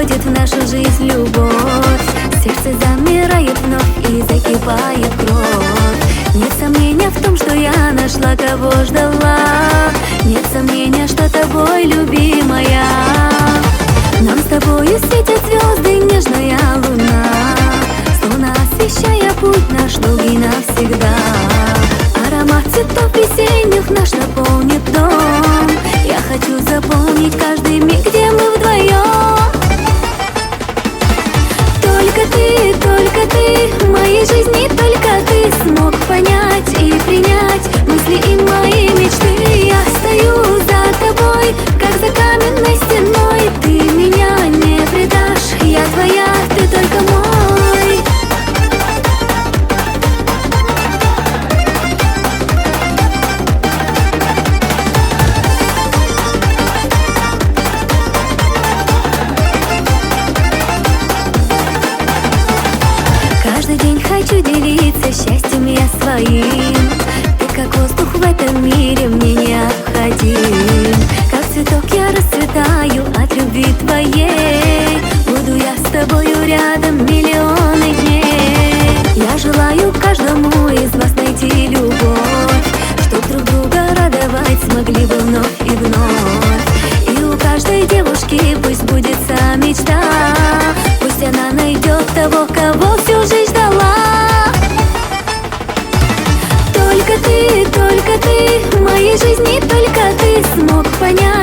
приходит в нашу жизнь любовь, сердце замирает вновь и закипает кровь. Нет сомнения в том, что я нашла, кого ждала. Нет сомнения, что тобой, любимая. Нам с тобою светят звезды, нежная луна, словно освещая путь наш долгий навсегда. Аромат цветов весенних наш наполнит дом. Я хочу заполнить каждый миг, где мы вдвоем. Только ты в моей жизни, только ты смог понять и принять мысли и мои мечты. Я стою за тобой, как за каменной стеной. Ты меня не предашь, я твоя, ты только мой. Каждый день хочу делиться счастьем я своим. Ты как воздух в этом мире мне необходим. Как цветок я расцветаю от любви твоей. Буду я с тобою рядом миллионы дней. Я желаю каждому из вас найти любовь, чтоб друг друга радовать смогли бы вновь и вновь. И у каждой девушки пусть сбудется мечта. Пусть она найдет того, кого всю жизнь ждала. Только ты в моей жизни, только ты смог понять